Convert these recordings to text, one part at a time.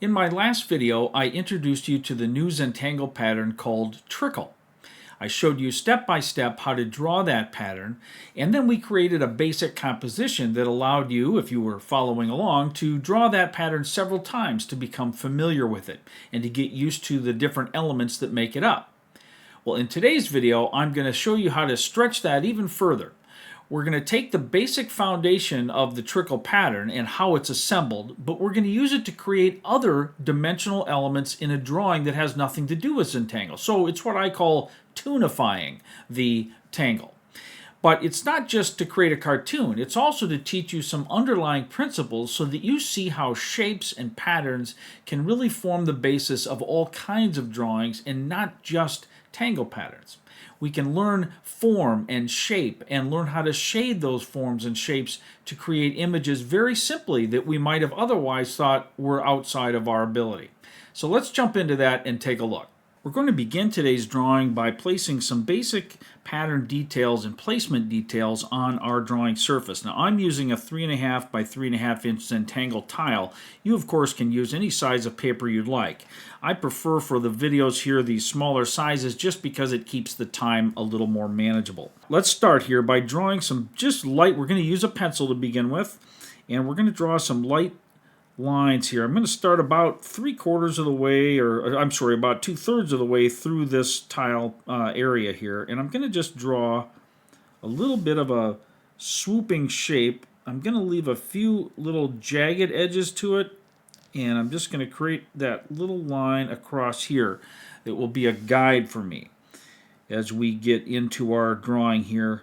In my last video, I introduced you to the new Zentangle pattern called Trikl. I showed you step by step how to draw that pattern, and then we created a basic composition that allowed you, if you were following along, to draw that pattern several times to become familiar with it and to get used to the different elements that make it up. Well, in today's video, I'm going to show you how to stretch that even further. We're going to take the basic foundation of the Trikl pattern and how it's assembled, but we're going to use it to create other dimensional elements in a drawing that has nothing to do with Zentangle. So it's what I call toonifying the Tangle. But it's not just to create a cartoon, it's also to teach you some underlying principles so that you see how shapes and patterns can really form the basis of all kinds of drawings and not just Tangle patterns. We can learn form and shape and learn how to shade those forms and shapes to create images very simply that we might have otherwise thought were outside of our ability. So let's jump into that and take a look. We're going to begin today's drawing by placing some basic pattern details and placement details on our drawing surface. Now I'm using a 3.5 by 3.5 inch Zentangle tile. You of course can use any size of paper you'd like. I prefer for the videos here these smaller sizes just because it keeps the time a little more manageable. Let's start here by drawing some just light, we're going to use a pencil to begin with, and we're going to draw some light lines here. I'm going to start about 3/4 of the way, or I'm sorry, about 2/3 of the way through this tile area here, and I'm going to just draw a little bit of a swooping shape. I'm going to leave a few little jagged edges to it, and I'm just going to create that little line across here that will be a guide for me as we get into our drawing here.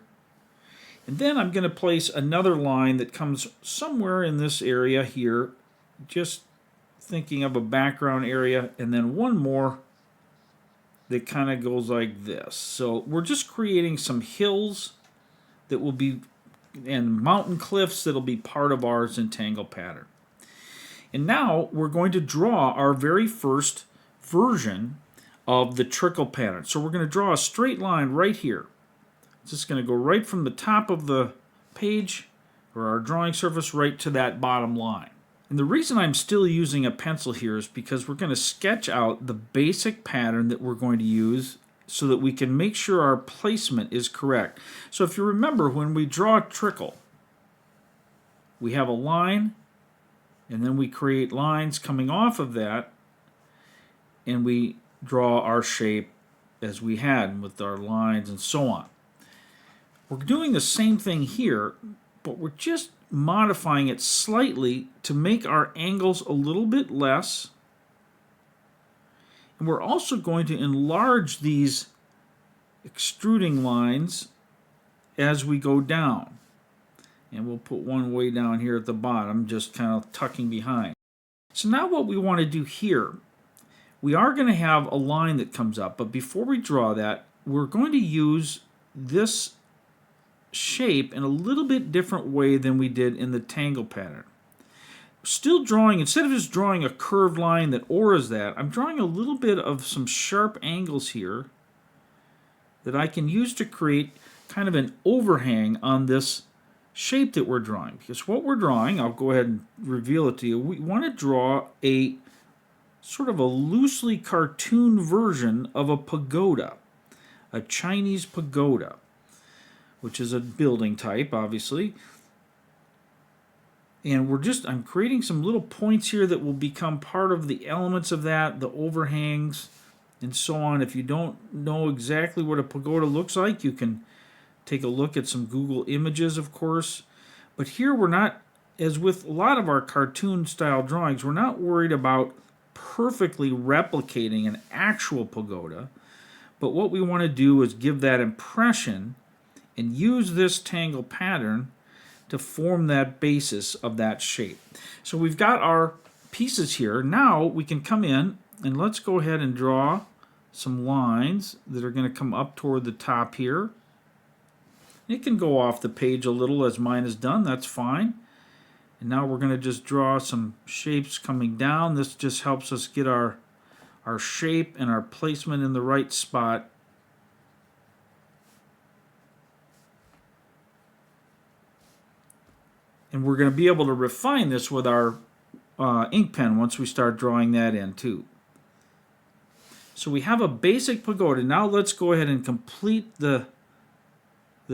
And then I'm going to place another line that comes somewhere in this area here, just thinking of a background area, and then one more that kind of goes like this. So we're just creating some hills that will be, and mountain cliffs that'll be part of our Zentangle pattern. And now we're going to draw our very first version of the Trikl pattern. So we're going to draw a straight line right here. It's just going to go right from the top of the page, or our drawing surface, right to that bottom line. And the reason I'm still using a pencil here is because we're going to sketch out the basic pattern that we're going to use so that we can make sure our placement is correct. So if you remember, when we draw Trikl, we have a line, and then we create lines coming off of that, and we draw our shape as we had with our lines and so on. We're doing the same thing here, but we're just modifying it slightly to make our angles a little bit less. And we're also going to enlarge these extruding lines as we go down. And we'll put one way down here at the bottom, just kind of tucking behind. So now what we want to do here, we are going to have a line that comes up, but before we draw that, we're going to use this shape in a little bit different way than we did in the Tangle pattern. Still drawing, instead of just drawing a curved line that auras that, I'm drawing a little bit of some sharp angles here that I can use to create kind of an overhang on this shape that we're drawing. Because what we're drawing, I'll go ahead and reveal it to you, we want to draw a sort of a loosely cartoon version of a pagoda, a Chinese pagoda, which is a building type, obviously. And I'm creating some little points here that will become part of the elements of that, the overhangs, and so on. If you don't know exactly what a pagoda looks like, you can take a look at some Google images, of course. But here we're not, as with a lot of our cartoon-style drawings, we're not worried about perfectly replicating an actual pagoda. But what we want to do is give that impression and use this Tangle pattern to form that basis of that shape. So we've got our pieces here. Now we can come in and let's go ahead and draw some lines that are going to come up toward the top here. It can go off the page a little as mine is done, that's fine. And now we're going to just draw some shapes coming down. This just helps us get our shape and our placement in the right spot. And we're going to be able to refine this with our ink pen once we start drawing that in too. So we have a basic pagoda. Now let's go ahead and complete the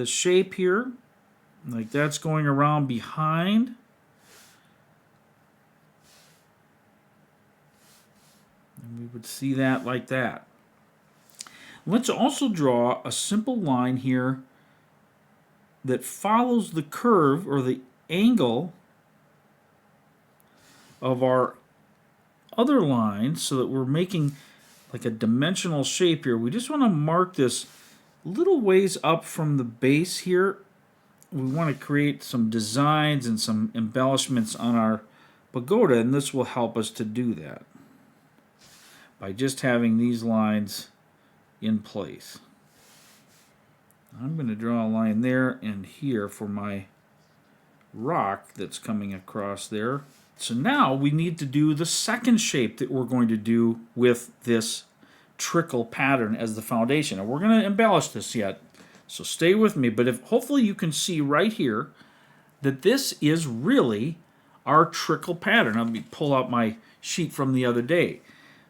shape here. Like that's going around behind. And we would see that like that. Let's also draw a simple line here that follows the curve or the angle of our other line so that we're making like a dimensional shape here. We just want to mark this little ways up from the base here. We want to create some designs and some embellishments on our pagoda, and this will help us to do that by just having these lines in place. I'm going to draw a line there and here for my rock that's coming across there. So now we need to do the second shape that we're going to do with this Trikl pattern as the foundation. And we're going to embellish this yet, so stay with me. But hopefully you can see right here that this is really our Trikl pattern. Let me pull out my sheet from the other day.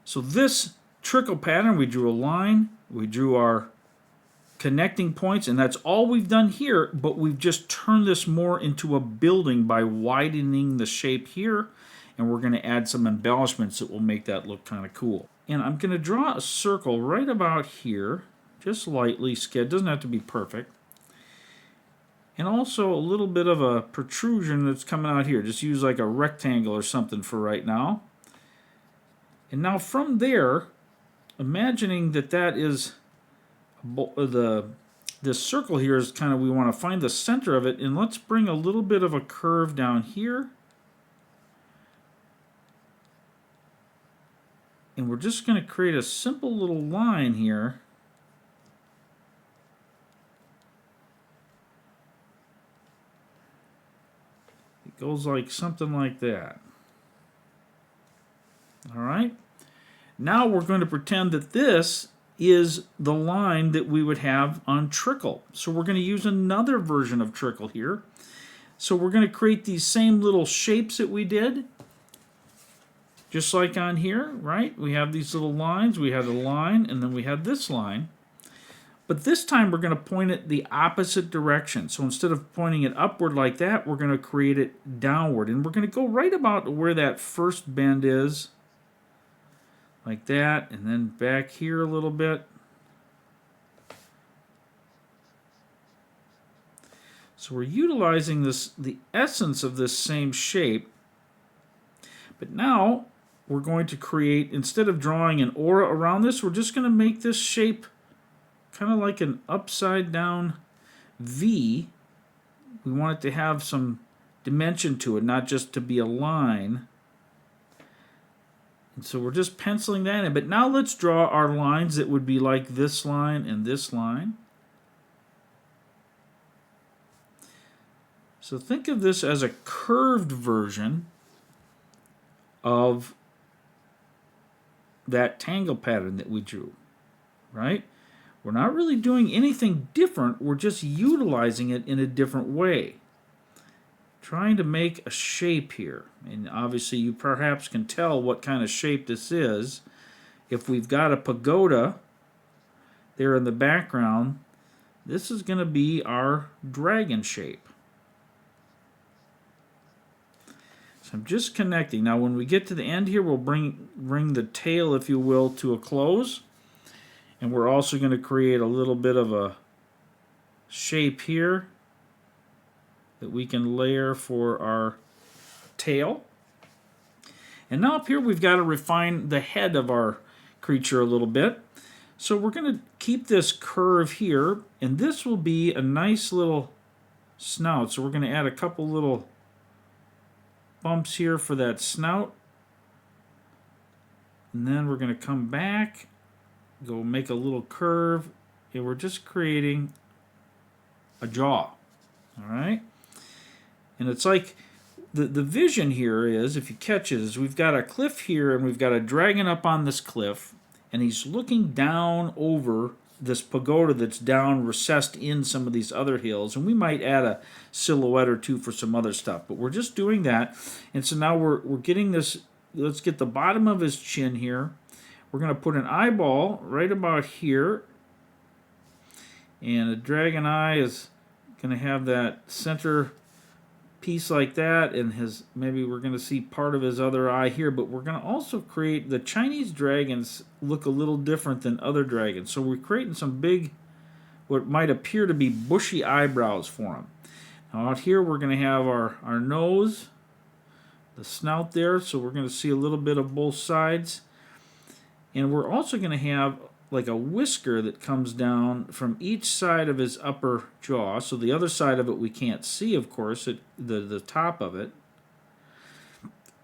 So this Trikl pattern, we drew a line, we drew our connecting points, and that's all we've done here, but we've just turned this more into a building by widening the shape here, and we're going to add some embellishments that will make that look kind of cool. And I'm going to draw a circle right about here, just lightly. It doesn't have to be perfect. And also a little bit of a protrusion that's coming out here. Just use like a rectangle or something for right now. And now from there, imagining that that is this circle here is kind of, we want to find the center of it, and let's bring a little bit of a curve down here. And we're just going to create a simple little line here. It goes like something like that. All right. Now we're going to pretend that this is the line that we would have on Trikl. So we're going to use another version of Trikl here. So we're going to create these same little shapes that we did. Just like on here, right? We have these little lines. We had a line, and then we had this line. But this time we're going to point it the opposite direction. So instead of pointing it upward like that, we're going to create it downward. And we're going to go right about where that first bend is. Like that, and then back here a little bit. So we're utilizing the essence of this same shape. But now we're going to create, instead of drawing an aura around this, we're just going to make this shape kind of like an upside down V. We want it to have some dimension to it, not just to be a line. And so we're just penciling that in. But now let's draw our lines that would be like this line and this line. So think of this as a curved version of that tangle pattern that we drew, right? We're not really doing anything different. We're just utilizing it in a different way. Trying to make a shape here. And obviously you perhaps can tell what kind of shape this is. If we've got a pagoda there in the background, this is going to be our dragon shape. So I'm just connecting. Now when we get to the end here, we'll bring the tail, if you will, to a close. And we're also going to create a little bit of a shape here that we can layer for our tail. And now up here we've got to refine the head of our creature a little bit. So we're going to keep this curve here, and this will be a nice little snout. So we're going to add a couple little bumps here for that snout. And then we're going to come back, go make a little curve, and we're just creating a jaw. All right? And it's like the vision here is, if you catch it, is we've got a cliff here and we've got a dragon up on this cliff, and he's looking down over this pagoda that's down recessed in some of these other hills, and we might add a silhouette or two for some other stuff, but we're just doing that. And so now we're getting this. Let's get the bottom of his chin here. We're going to put an eyeball right about here, and a dragon eye is going to have that center piece like that, and his, maybe we're going to see part of his other eye here, but we're going to also create, the Chinese dragons look a little different than other dragons, so we're creating some big, what might appear to be bushy eyebrows for him. Now out here we're going to have our nose, the snout there, so we're going to see a little bit of both sides, and we're also going to have like a whisker that comes down from each side of his upper jaw. So the other side of it we can't see, of course, the top of it.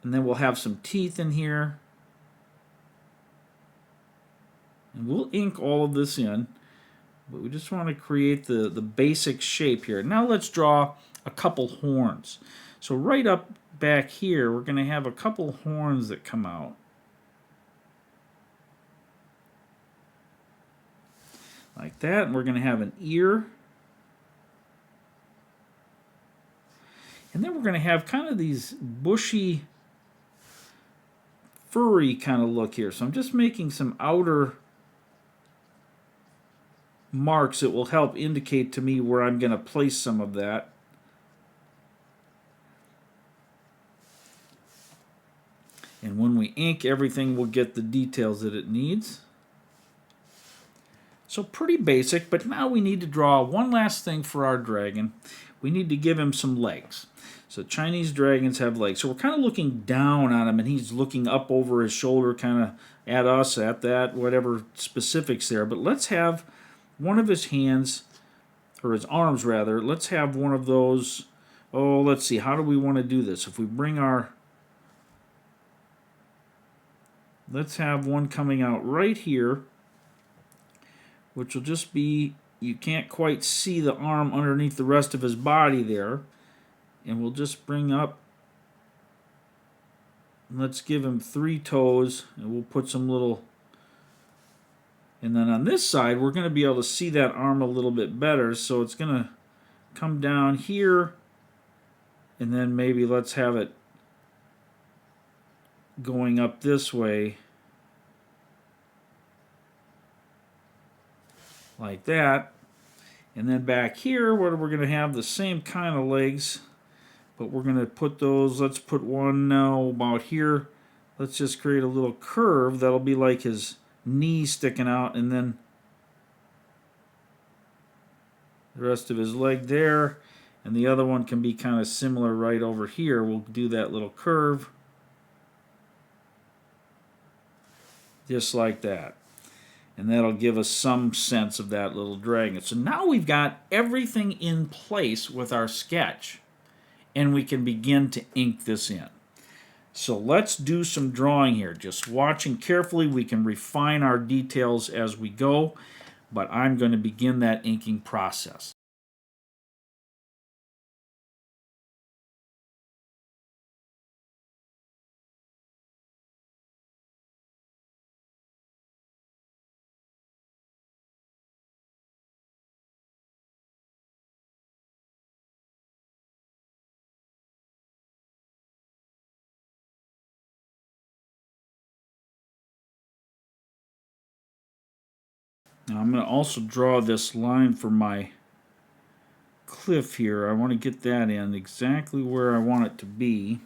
And then we'll have some teeth in here. And we'll ink all of this in, but we just want to create the basic shape here. Now let's draw a couple horns. So right up back here, we're going to have a couple horns that come out. Like that, and we're going to have an ear. And then we're going to have kind of these bushy, furry kind of look here. So I'm just making some outer marks that will help indicate to me where I'm going to place some of that. And when we ink, everything will get the details that it needs. So pretty basic, but now we need to draw one last thing for our dragon. We need to give him some legs. So Chinese dragons have legs. So we're kind of looking down on him, and he's looking up over his shoulder, kind of at us, at that, whatever specifics there. But let's have one of his hands, or his arms rather, let's have one of those. Oh, let's see, how do we want to do this? If we bring our, let's have one coming out right here, which will just be, you can't quite see the arm underneath the rest of his body there. And we'll just bring up, let's give him 3 toes, and we'll put some little, and then on this side we're going to be able to see that arm a little bit better, so it's going to come down here, and then maybe let's have it going up this way, like that. And then back here, where we're going to have the same kind of legs, but we're going to put those, let's put one now about here. Let's just create a little curve that'll be like his knee sticking out, and then the rest of his leg there. And the other one can be kind of similar right over here. We'll do that little curve, just like that. And that'll give us some sense of that little dragon. So now we've got everything in place with our sketch, and we can begin to ink this in. So let's do some drawing here. Just watching carefully, we can refine our details as we go, but I'm going to begin that inking process. Now I'm going to also draw this line for my cliff here. I want to get that in exactly where I want it to be.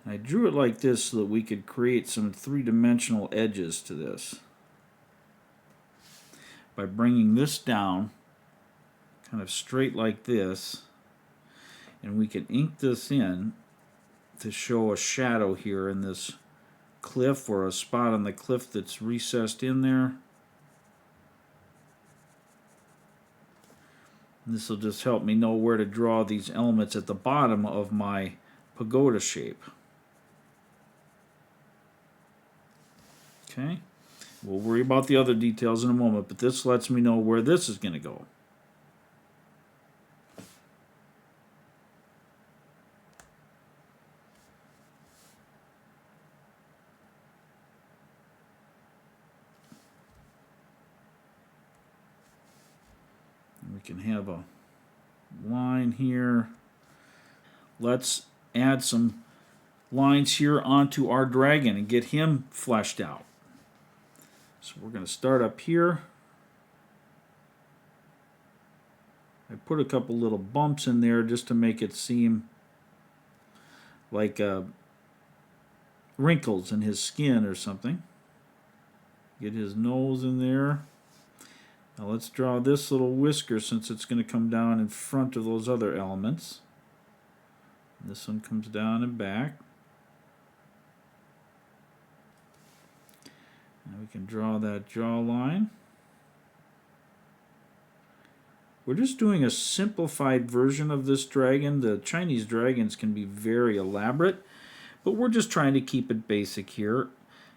And I drew it like this so that we could create some three-dimensional edges to this by bringing this down kind of straight like this, and we can ink this in to show a shadow here in this cliff, or a spot on the cliff that's recessed in there. This will just help me know where to draw these elements at the bottom of my pagoda shape. Okay, we'll worry about the other details in a moment, but this lets me know where this is going to go. can have a line here. Let's add some lines here onto our dragon and get him fleshed out. So we're going to start up here. I put a couple little bumps in there just to make it seem like wrinkles in his skin or something. Get his nose in there. Now let's draw this little whisker since it's going to come down in front of those other elements. This one comes down and back. Now we can draw that jawline. We're just doing a simplified version of this dragon. The Chinese dragons can be very elaborate, but we're just trying to keep it basic here.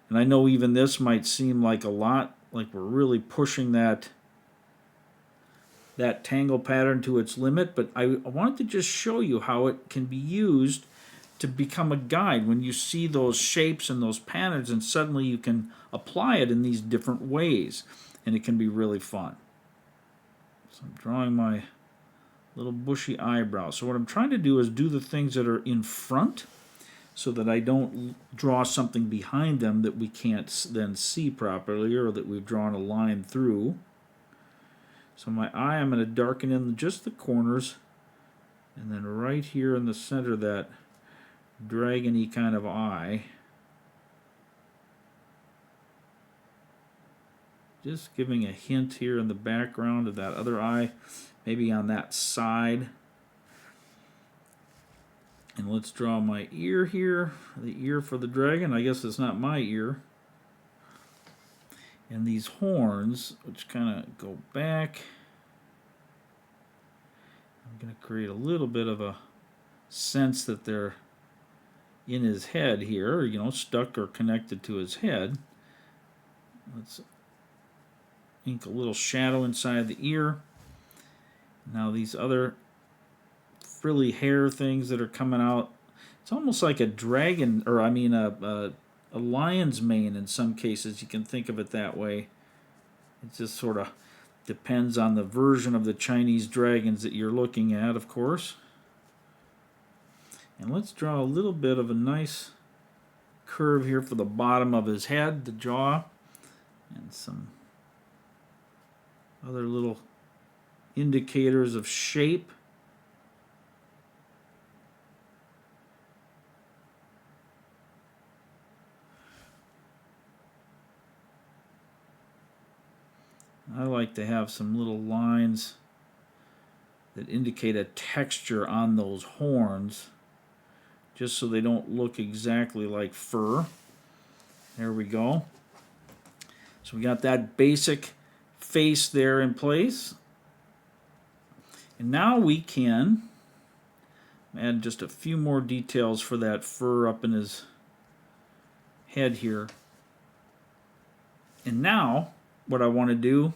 And I know even this might seem like a lot, like we're really pushing that tangle pattern to its limit, but I wanted to just show you how it can be used to become a guide when you see those shapes and those patterns, and suddenly you can apply it in these different ways, and it can be really fun. So I'm drawing my little bushy eyebrow. So what I'm trying to do is do the things that are in front so that I don't draw something behind them that we can't then see properly, or that we've drawn a line through. So my eye, I'm going to darken in just the corners, and then right here in the center of that dragon-y kind of eye, just giving a hint here in the background of that other eye, maybe on that side. And let's draw my ear here, the ear for the dragon. I guess it's not my ear. And these horns, which kind of go back. I'm going to create a little bit of a sense that they're in his head here, you know, stuck or connected to his head. Let's ink a little shadow inside the ear. Now these other frilly hair things that are coming out, it's almost like a dragon, or I mean a lion's mane in some cases. You can think of it that way. It just sort of depends on the version of the Chinese dragons that you're looking at, of course. And let's draw a little bit of a nice curve here for the bottom of his head, the jaw, and some other little indicators of shape. I like to have some little lines that indicate a texture on those horns, just so they don't look exactly like fur. There we go. So we got that basic face there in place. And now we can add just a few more details for that fur up in his head here. And now what I want to do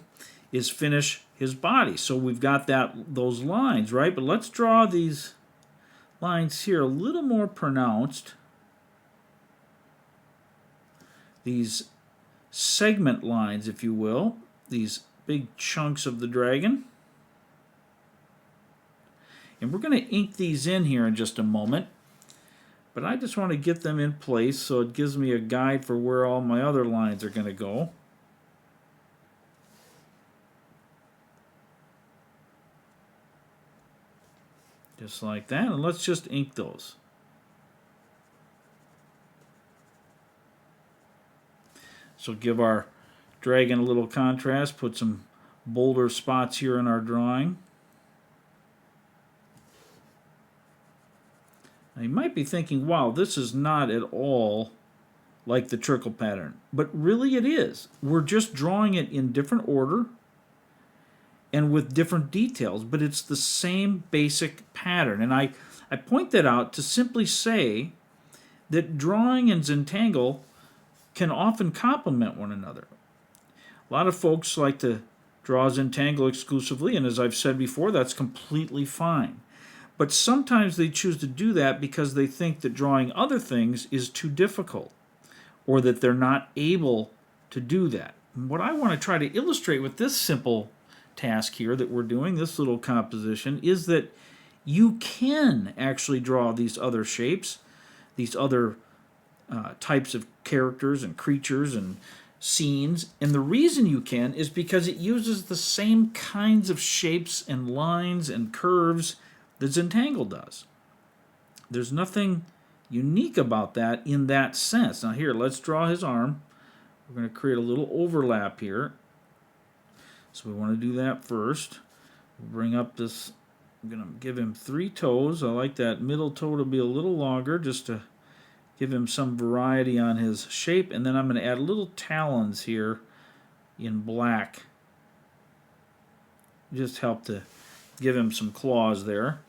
is finish his body. So we've got those lines, right? But let's draw these lines here a little more pronounced. These segment lines, if you will, these big chunks of the dragon. And we're going to ink these in here in just a moment, but I just want to get them in place so it gives me a guide for where all my other lines are going to go. Just like that, and let's just ink those. So give our dragon a little contrast, put some bolder spots here in our drawing. Now you might be thinking, wow, this is not at all like the Trikl pattern. But really it is. We're just drawing it in different order and with different details, but it's the same basic pattern. And I point that out to simply say that drawing and Zentangle can often complement one another. A lot of folks like to draw Zentangle exclusively, and as I've said before, that's completely fine. But sometimes they choose to do that because they think that drawing other things is too difficult, or that they're not able to do that. And what I want to try to illustrate with this simple task here that we're doing, this little composition, is that you can actually draw these other shapes, these other types of characters and creatures and scenes. And the reason you can is because it uses the same kinds of shapes and lines and curves that Zentangle does. There's nothing unique about that in that sense. Now here, let's draw his arm. We're going to create a little overlap here. So we want to do that first. Bring up this, I'm going to give him 3 toes. I like that middle toe to be a little longer just to give him some variety on his shape. And then I'm going to add little talons here in black. Just help to give him some claws there.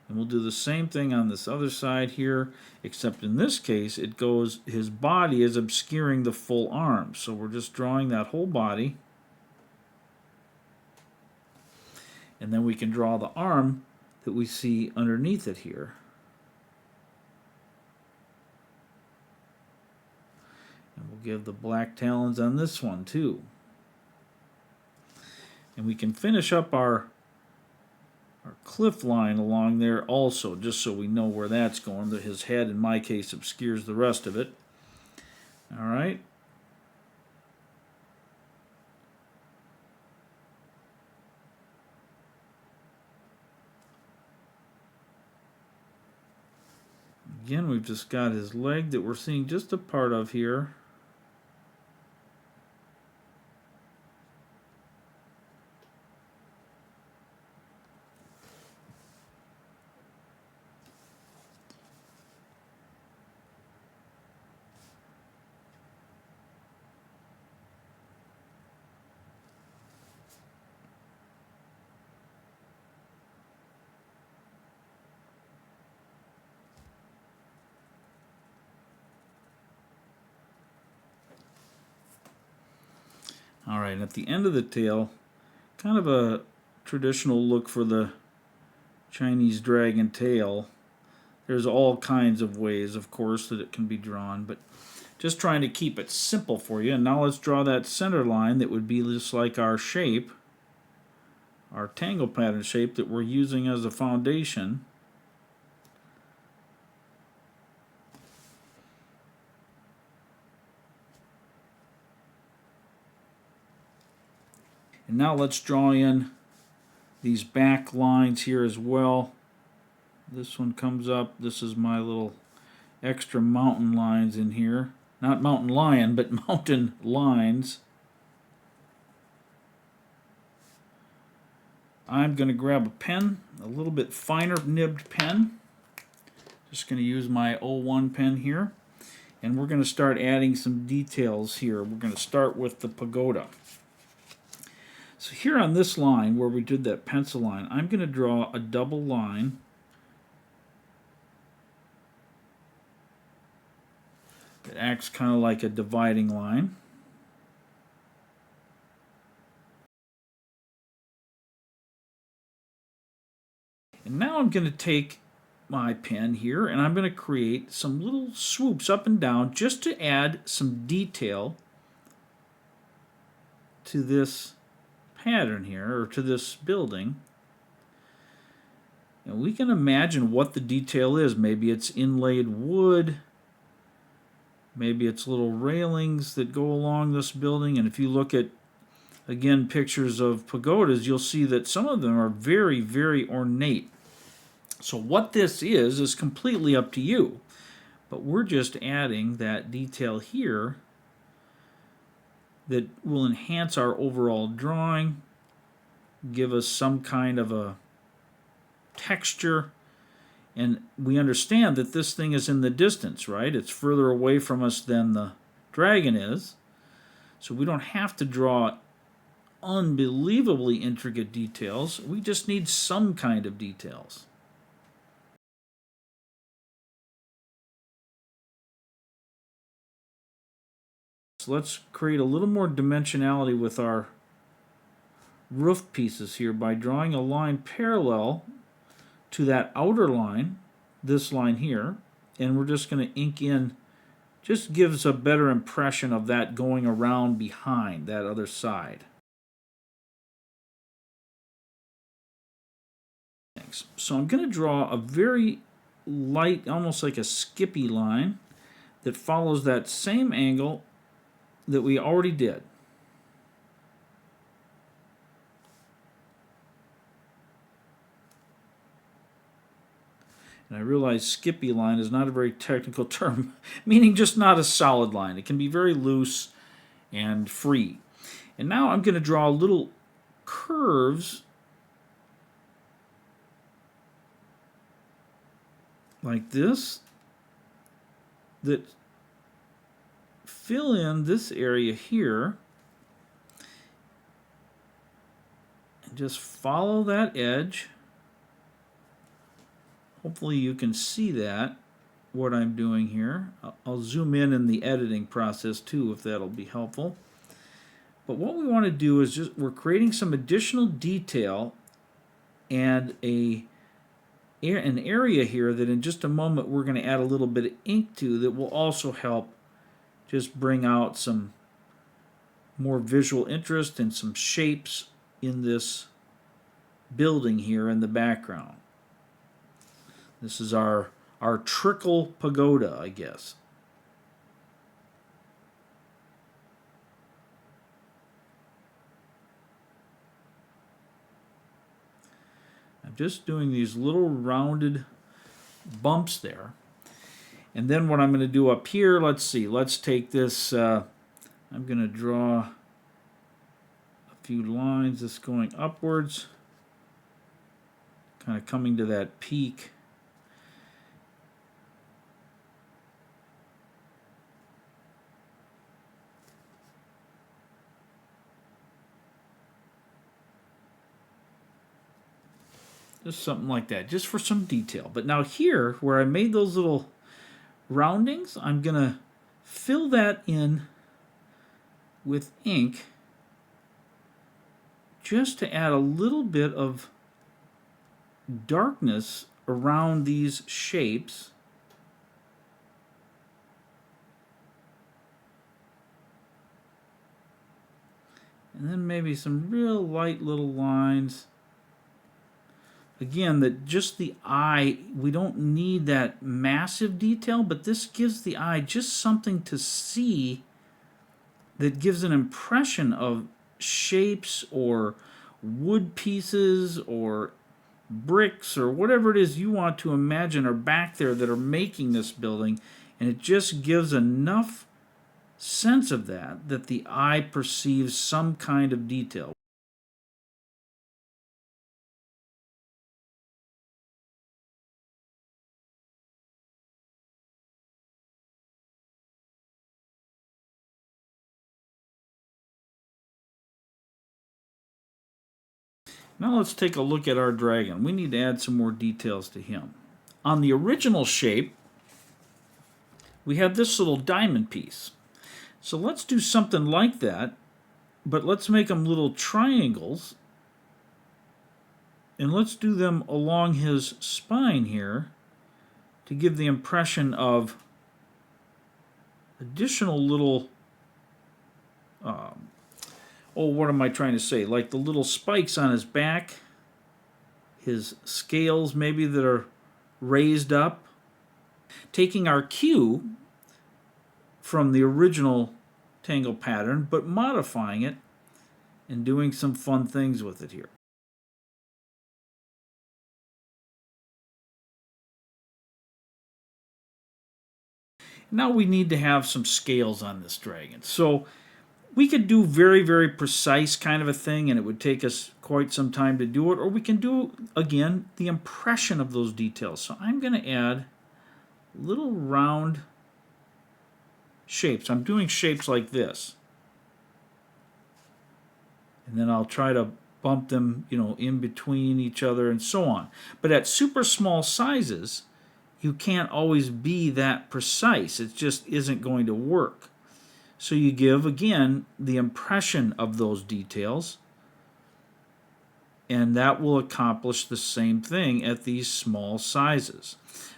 And we'll do the same thing on this other side here, except in this case it goes, his body is obscuring the full arm. So we're just drawing that whole body. And then we can draw the arm that we see underneath it here. And we'll give the black talons on this one too. And we can finish up our cliff line along there also, just so we know where that's going. His head, in my case, obscures the rest of it. All right. Again, we've just got his leg that we're seeing just a part of here. Alright, at the end of the tail, kind of a traditional look for the Chinese dragon tail. There's all kinds of ways, of course, that it can be drawn, but just trying to keep it simple for you. And now let's draw that center line that would be just like our shape, our tangle pattern shape that we're using as a foundation. And now let's draw in these back lines here as well. This one comes up. This is my little extra mountain lines in here. Not mountain lion, but mountain lines. I'm going to grab a pen, a little bit finer nibbed pen. Just going to use my 01 pen here. And we're going to start adding some details here. We're going to start with the pagoda. So here on this line where we did that pencil line, I'm going to draw a double line. It acts kind of like a dividing line. And now I'm going to take my pen here and I'm going to create some little swoops up and down just to add some detail to this pattern here, or to this building. And we can imagine what the detail is. Maybe it's inlaid wood, maybe it's little railings that go along this building. And if you look at, again, pictures of pagodas, you'll see that some of them are very, very ornate. So what this is completely up to you. But we're just adding that detail here that will enhance our overall drawing, give us some kind of a texture. And we understand that this thing is in the distance, right? It's further away from us than the dragon is. So we don't have to draw unbelievably intricate details. We just need some kind of details. So let's create a little more dimensionality with our roof pieces here by drawing a line parallel to that outer line, this line here, and we're just going to ink in, just gives a better impression of that going around behind that other side. So I'm going to draw a very light, almost like a skippy line that follows that same angle that we already did. And I realize skippy line is not a very technical term, meaning just not a solid line. It can be very loose and free. And now I'm going to draw little curves like this that fill in this area here. And just follow that edge. Hopefully you can see that, what I'm doing here. I'll zoom in the editing process too, if that'll be helpful. But what we want to do is we're creating some additional detail and an area here that in just a moment we're going to add a little bit of ink to that will also help just bring out some more visual interest and some shapes in this building here in the background. This is our Trikl pagoda, I guess. I'm just doing these little rounded bumps there. And then what I'm going to do up here, let's see, let's take this, I'm going to draw a few lines just going upwards, kind of coming to that peak. Just something like that, just for some detail. But now here, where I made those little roundings, I'm going to fill that in with ink just to add a little bit of darkness around these shapes. And then maybe some real light little lines. Again, that just the eye, we don't need that massive detail, but this gives the eye just something to see that gives an impression of shapes or wood pieces or bricks or whatever it is you want to imagine are back there that are making this building, and it just gives enough sense of that the eye perceives some kind of detail. Now let's take a look at our dragon. We need to add some more details to him. On the original shape, we had this little diamond piece. So let's do something like that, but let's make them little triangles. And let's do them along his spine here to give the impression of additional little what am I trying to say? Like the little spikes on his back, his scales maybe that are raised up. Taking our cue from the original Tangle pattern, but modifying it and doing some fun things with it here. Now we need to have some scales on this dragon. So we could do very, very precise kind of a thing, and it would take us quite some time to do it, or we can do, again, the impression of those details. So I'm going to add little round shapes. I'm doing shapes like this. And then I'll try to bump them, in between each other and so on. But at super small sizes, you can't always be that precise. It just isn't going to work. So you give, again, the impression of those details, and that will accomplish the same thing at these small sizes.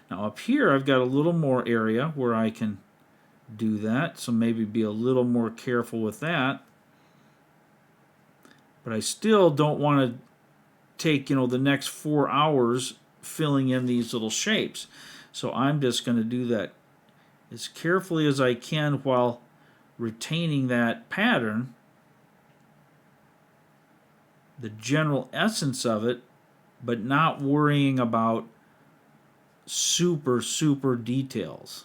Now up here I've got a little more area where I can do that, so maybe be a little more careful with that. But I still don't want to take, the next 4 hours filling in these little shapes. So I'm just going to do that as carefully as I can while retaining that pattern, the general essence of it, but not worrying about super details.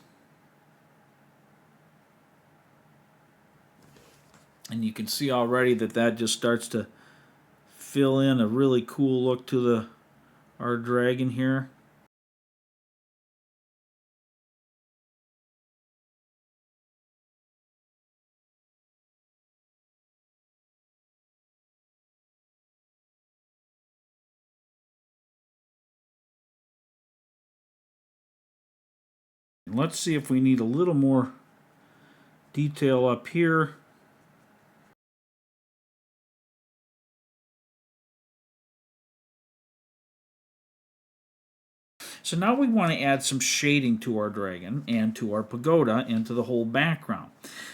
And you can see already that that just starts to fill in a really cool look to our dragon here. And let's see if we need a little more detail up here. So now we want to add some shading to our dragon and to our pagoda and to the whole background.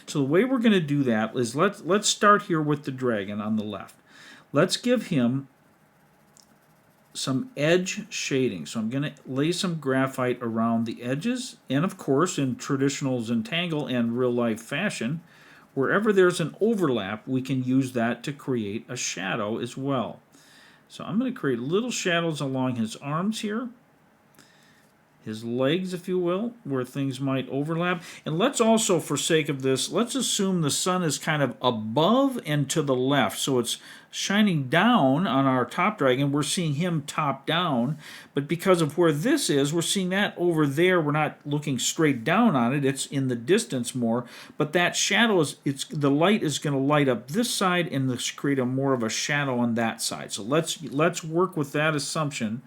So the way we're going to do that is let's start here with the dragon on the left. Let's give him some edge shading. So I'm going to lay some graphite around the edges, and of course in traditional Zentangle and real life fashion, wherever there's an overlap, we can use that to create a shadow as well. So I'm going to create little shadows along his arms here, his legs, if you will, where things might overlap. And let's also, for sake of this, let's assume the sun is kind of above and to the left. So it's shining down on our top dragon. We're seeing him top down. But because of where this is, we're seeing that over there. We're not looking straight down on it. It's in the distance more. But that shadow is, the light is going to light up this side and create a more of a shadow on that side. So let's work with that assumption,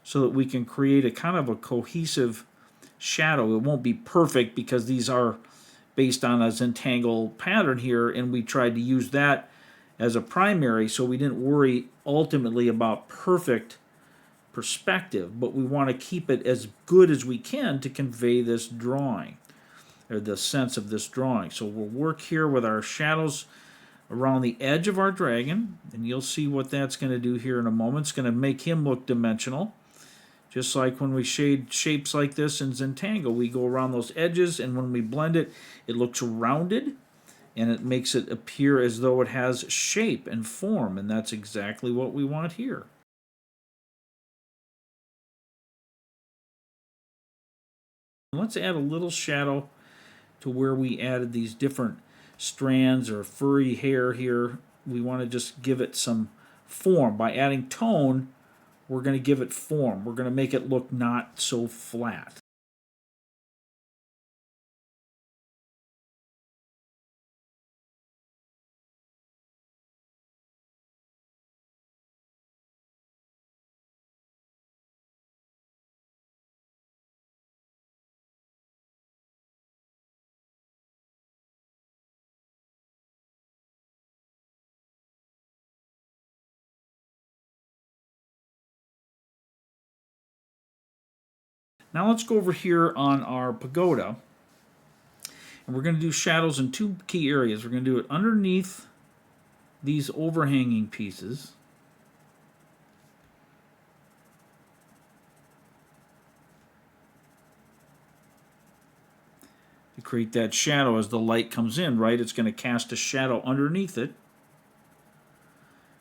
so that we can create a kind of a cohesive shadow. It won't be perfect because these are based on a Zentangle pattern here, and we tried to use that as a primary, so we didn't worry ultimately about perfect perspective, but we want to keep it as good as we can to convey this drawing, or the sense of this drawing. So we'll work here with our shadows around the edge of our dragon, and you'll see what that's going to do here in a moment. It's going to make him look dimensional. Just like when we shade shapes like this in Zentangle, we go around those edges, and when we blend it, it looks rounded, and it makes it appear as though it has shape and form, and that's exactly what we want here. Let's add a little shadow to where we added these different strands or furry hair here. We want to just give it some form. By adding tone, we're going to give it form. We're going to make it look not so flat. Now let's go over here on our pagoda, and we're going to do shadows in two key areas. We're going to do it underneath these overhanging pieces, to create that shadow as the light comes in, right? It's going to cast a shadow underneath it,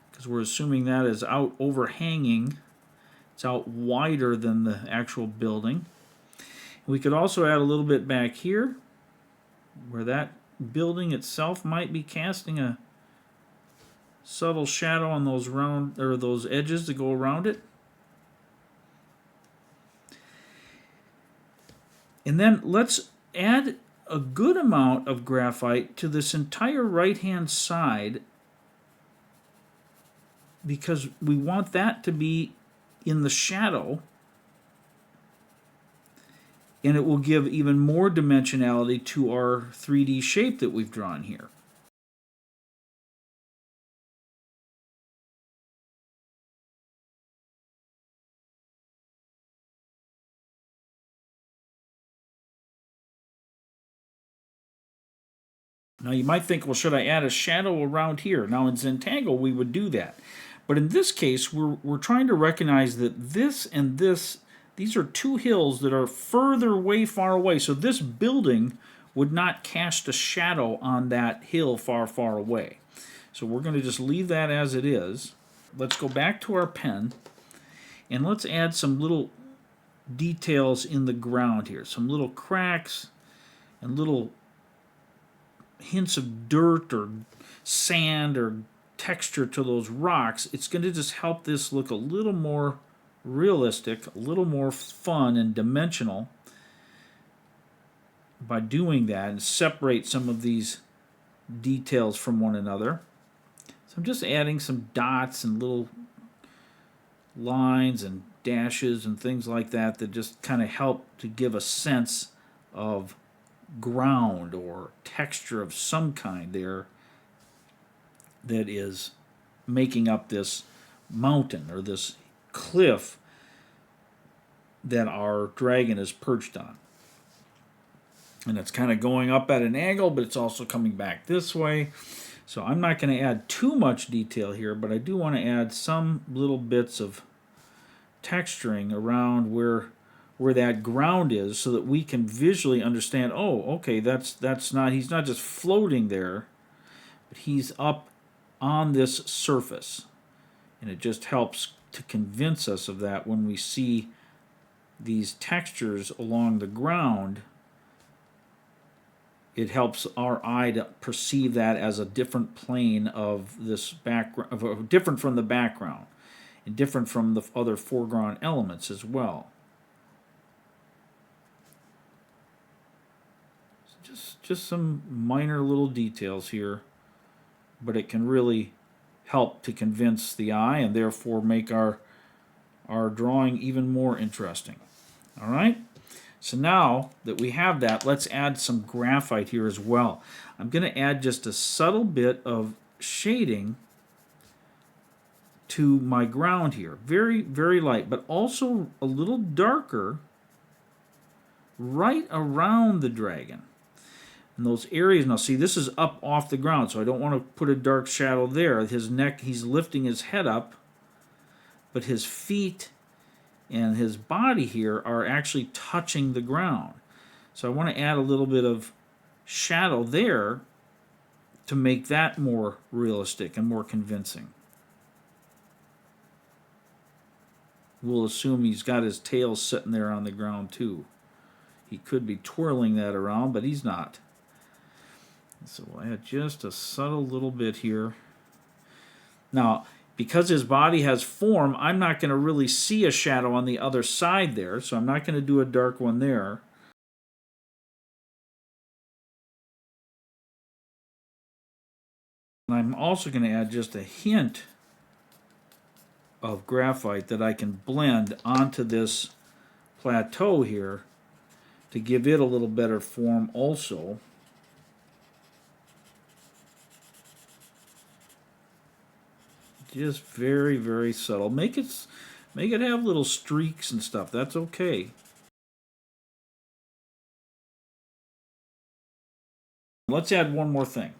because we're assuming that is out overhanging. It's out wider than the actual building. We could also add a little bit back here, where that building itself might be casting a subtle shadow on those round, or those edges that go around it. And then let's add a good amount of graphite to this entire right-hand side, because we want that to be in the shadow, and it will give even more dimensionality to our 3D shape that we've drawn here. Now you might think, well, should I add a shadow around here? Now in Zentangle we would do that. But in this case, we're trying to recognize that this and this these are two hills that are further way far away. So this building would not cast a shadow on that hill far, far away. So we're going to just leave that as it is. Let's go back to our pen and let's add some little details in the ground here. Some little cracks and little hints of dirt or sand or texture to those rocks. It's going to just help this look a little more realistic, a little more fun and dimensional by doing that, and separate some of these details from one another. So I'm just adding some dots and little lines and dashes and things like that that just kind of help to give a sense of ground or texture of some kind there that is making up this mountain or this cliff that our dragon is perched on. And it's kind of going up at an angle, but it's also coming back this way. So I'm not going to add too much detail here, but I do want to add some little bits of texturing around where that ground is so that we can visually understand, oh, okay, that's not, he's not just floating there, but he's up on this surface. And it just helps to convince us of that when we see these textures along the ground. It helps our eye to perceive that as a different plane of this background, different from the background, and different from the other foreground elements as well. Just some minor little details here, but it can really help to convince the eye and therefore make our drawing even more interesting. All right? So now that we have that, let's add some graphite here as well. I'm going to add just a subtle bit of shading to my ground here. Very, very light, but also a little darker right around the dragon. And those areas, now see, this is up off the ground, so I don't want to put a dark shadow there. His neck, he's lifting his head up, but his feet and his body here are actually touching the ground. So I want to add a little bit of shadow there to make that more realistic and more convincing. We'll assume he's got his tail sitting there on the ground too. He could be twirling that around, but he's not. So we'll add just a subtle little bit here. Now, because his body has form, I'm not going to really see a shadow on the other side there, so I'm not going to do a dark one there. And I'm also going to add just a hint of graphite that I can blend onto this plateau here to give it a little better form also. Just very, very subtle. Make it have little streaks and stuff. That's okay. Let's add one more thing.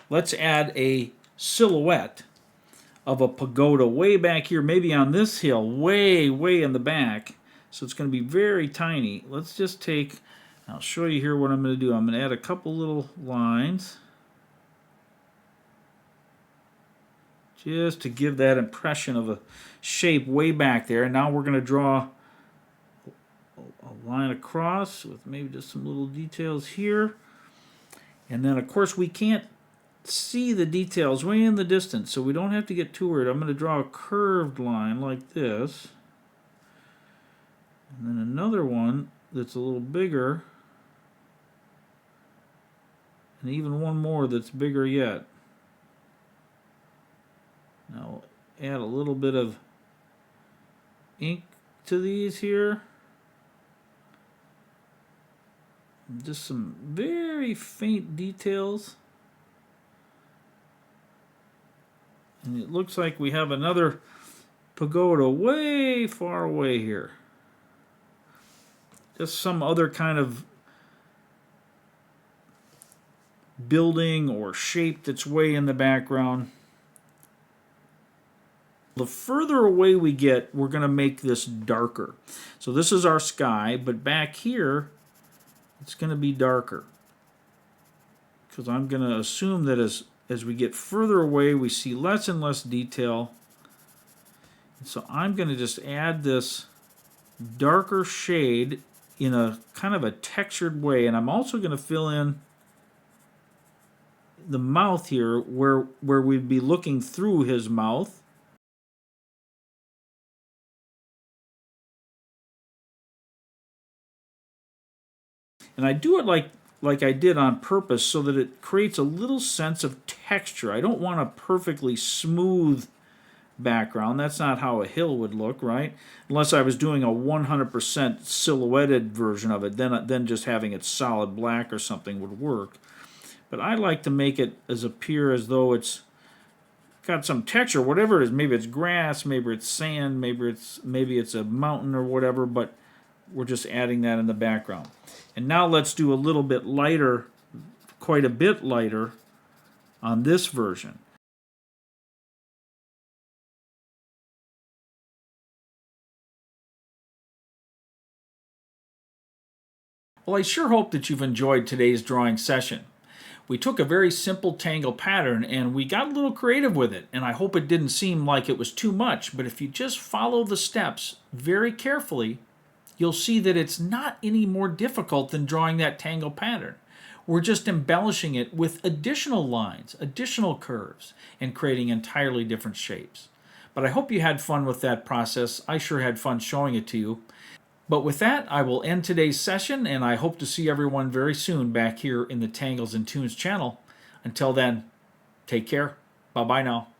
Let's add a silhouette of a pagoda way back here, maybe on this hill, way, way in the back. So it's going to be very tiny. Let's just take, I'll show you here what I'm going to do. I'm going to add a couple little lines, just to give that impression of a shape way back there. And now we're going to draw a line across with maybe just some little details here. And then, of course, we can't see the details way in the distance, so we don't have to get too worried. I'm going to draw a curved line like this. And then another one that's a little bigger. And even one more that's bigger yet. Now add a little bit of ink to these here. Just some very faint details. And it looks like we have another pagoda way far away here. Just some other kind of building or shape that's way in the background. The further away we get, we're going to make this darker. So this is our sky, but back here, it's going to be darker. Because I'm going to assume that as we get further away, we see less and less detail. And so I'm going to just add this darker shade in a kind of a textured way. And I'm also going to fill in the mouth here where we'd be looking through his mouth. And I do it like I did on purpose so that it creates a little sense of texture. I don't want a perfectly smooth background. That's not how a hill would look, right? Unless I was doing a 100% silhouetted version of it, then just having it solid black or something would work. But I like to make it appear as though it's got some texture, whatever it is. Maybe it's grass, maybe it's sand, maybe it's a mountain or whatever, but we're just adding that in the background. And now let's do a little bit lighter, quite a bit lighter on this version. Well, I sure hope that you've enjoyed today's drawing session. We took a very simple tangle pattern and we got a little creative with it, and I hope it didn't seem like it was too much, but if you just follow the steps very carefully, you'll see that it's not any more difficult than drawing that tangle pattern. We're just embellishing it with additional lines, additional curves, and creating entirely different shapes. But I hope you had fun with that process. I sure had fun showing it to you. But with that, I will end today's session, and I hope to see everyone very soon back here in the Tangles and Toons channel. Until then, take care. Bye-bye now.